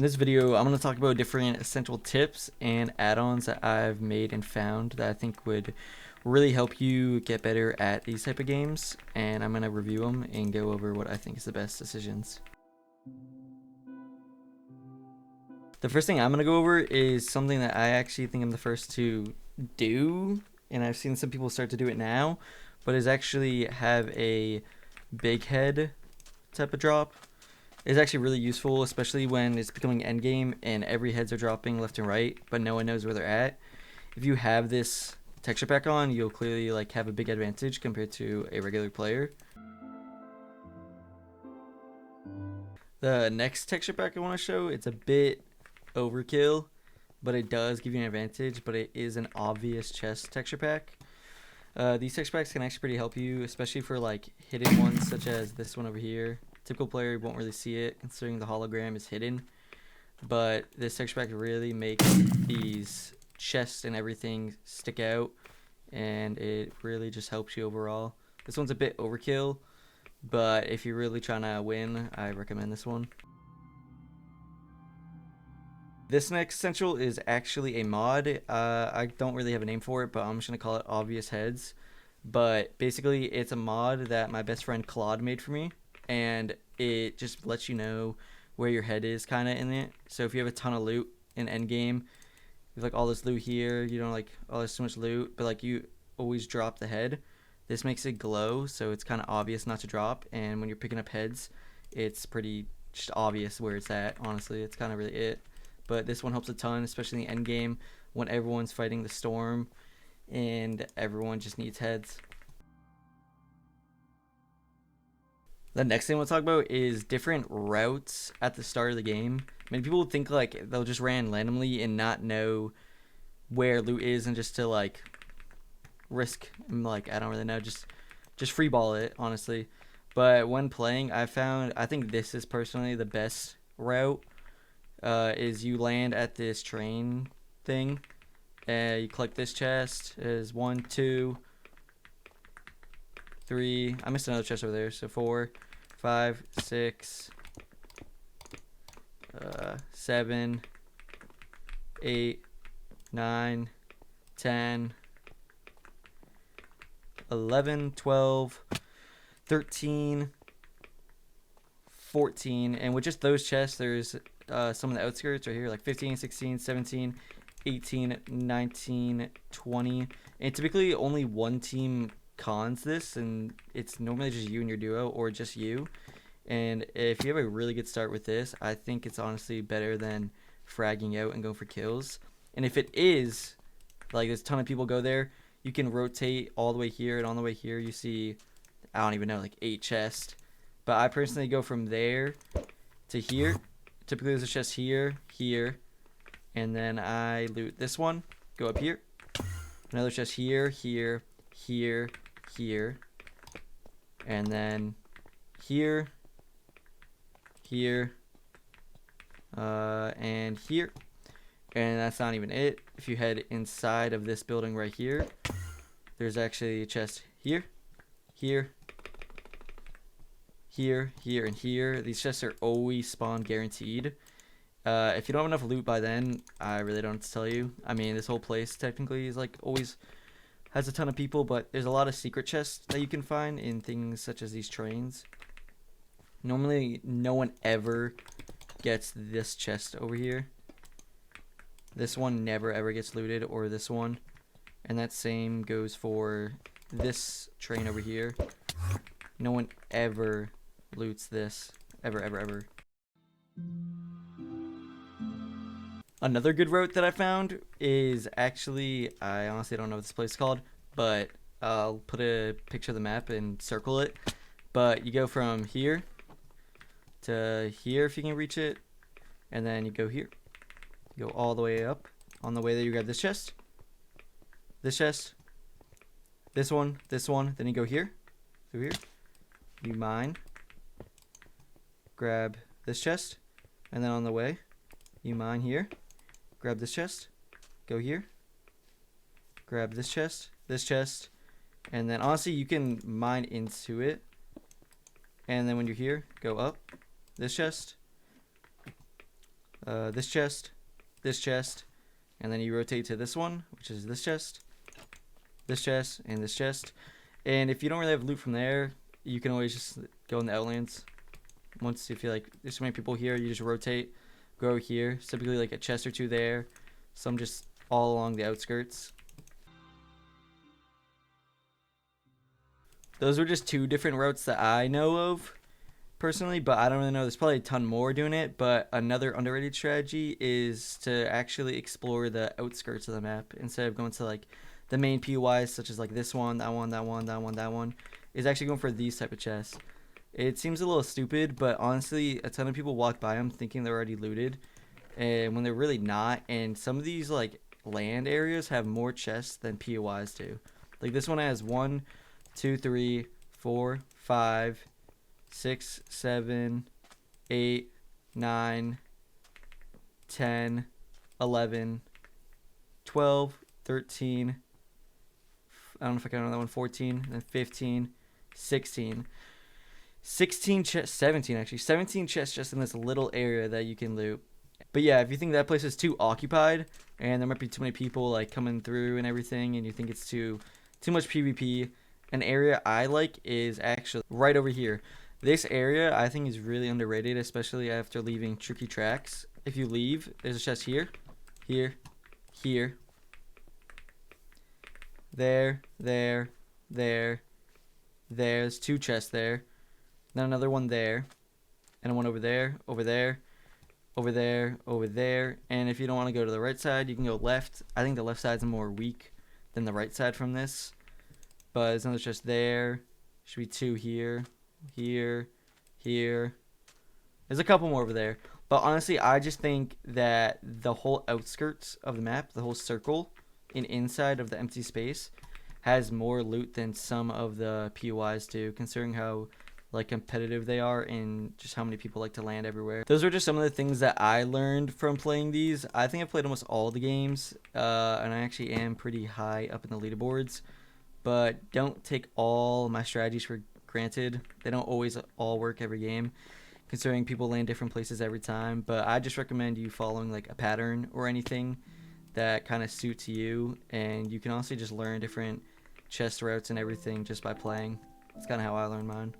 In this video, I'm going to talk about different essential tips and add-ons that I've made and found that I think would really help you get better at these type of games, and I'm going to review them and go over what I think is the best decisions. The first thing I'm going to go over is something that I actually think I'm the first to do, and I've seen some people start to do it now, but is actually have a big head type of drop. It's actually really useful, especially when it's becoming endgame and every heads are dropping left and right, but no one knows where they're at. If you have this texture pack on, you'll clearly have a big advantage compared to a regular player. The next texture pack I want to show, it's a bit overkill, but it does give you an advantage, but it is an obvious chest texture pack. These texture packs can actually pretty help you, especially for hidden ones such as this one over here. Typical player won't really see it considering the hologram is hidden, but this texture pack really makes these chests and everything stick out, and it really just helps you overall. This one's a bit overkill, but if you're really trying to win, I recommend this one. This next essential is actually a mod. I don't really have a name for it, but I'm just going to call it Obvious Heads. But basically, it's a mod that my best friend Claude made for me, and it just lets you know where your head is kind of in it. So if you have a ton of loot in endgame, you have all this loot here, you don't oh, there's so much loot, but you always drop the head. This makes it glow, so it's kind of obvious not to drop, and when you're picking up heads, it's pretty just obvious where it's at. Honestly, it's kind of really it. But this one helps a ton, especially in the end game when everyone's fighting the storm and everyone just needs heads. The next thing we'll talk about is different routes at the start of the game. Many people think they'll just ran randomly and not know where loot is, and just to risk I don't really know, just free ball it, honestly. But when playing, I think this is personally the best route. Is you land at this train thing, and you collect this chest. Is 1, 2, 3. I missed another chest over there. So 4, 5, 6, 7, 8, 9, 10, 11, 12, 13, 14, and with just those chests, there's some of the outskirts right here, 15, 16, 17, 18, 19, 20, and typically only one team cons this, and it's normally just you and your duo, or just you. And if you have a really good start with this, I think it's honestly better than fragging out and going for kills. And if it is there's a ton of people go there, you can rotate all the way here, and on the way here you see, I don't even know, 8 chests. But I personally go from there to here. Typically there's a chest here, here, and then I loot this one, go up here, another chest here, here, here, here, and then here, here, and here. And that's not even it. If you head inside of this building right here, there's actually a chest here, here, here, here, and here. These chests are always spawn guaranteed. If you don't have enough loot by then, I really don't have to tell you. I mean, this whole place technically is always has a ton of people, but there's a lot of secret chests that you can find in things such as these trains. Normally, no one ever gets this chest over here. This one never ever gets looted, or this one. And that same goes for this train over here. No one ever loots this. Ever, ever, ever. Another good route that I found is actually, I honestly don't know what this place is called, but I'll put a picture of the map and circle it. But you go from here to here if you can reach it, and then you go here. You go all the way up. On the way there, you grab this chest, this chest, this one, then you go here, through here. You mine, grab this chest, and then on the way, you mine here, grab this chest, go here, grab this chest, and then honestly you can mine into it, and then when you're here, go up, this chest, this chest, and then you rotate to this one, which is this chest, and this chest. And if you don't really have loot from there, you can always just go in the Outlands. Once you feel like there's so many people here, you just rotate, go here. So typically like a chest or two there, some just all along the outskirts. Those were just 2 different routes that I know of personally, but I don't really know. There's probably a ton more doing it, but another underrated strategy is to actually explore the outskirts of the map instead of going to like the main POIs, such as like this one, that one, that one, that one, that one, is actually going for these type of chests. It seems a little stupid, but honestly, a ton of people walk by them thinking they're already looted, and when they're really not. And some of these like land areas have more chests than POIs do. Like this one has 1, 2, 3, 4, 5, 6, 7, 8, 9, 10, 11, 12, 13. I don't know if I can remember that one. 14, and then 15, 16. 16 chests, 17 actually. 17 chests just in this little area that you can loot. But yeah, if you think that place is too occupied and there might be too many people like coming through and everything, and you think it's too much PvP, an area I like is actually right over here. This area I think is really underrated, especially after leaving tricky tracks. If you leave, there's a chest here, here, here, there, there's 2 chests there, then another one there, and one over there, over there, over there, over there. And if you don't want to go to the right side, you can go left. I think the left side's more weak than the right side from this, but there's another chest there. Should be 2 here, here, here. There's a couple more over there, but honestly I just think that the whole outskirts of the map, the whole circle and inside of the empty space, has more loot than some of the POIs do, considering how like competitive they are and just how many people like to land everywhere. Those are just some of the things that I learned from playing these. I think I've played almost all the games, and I actually am pretty high up in the leaderboards, but don't take all my strategies for granted. They don't always all work every game, considering people land different places every time. But I just recommend you following like a pattern or anything that kind of suits you, and you can also just learn different chest routes and everything just by playing. It's kind of how I learned mine.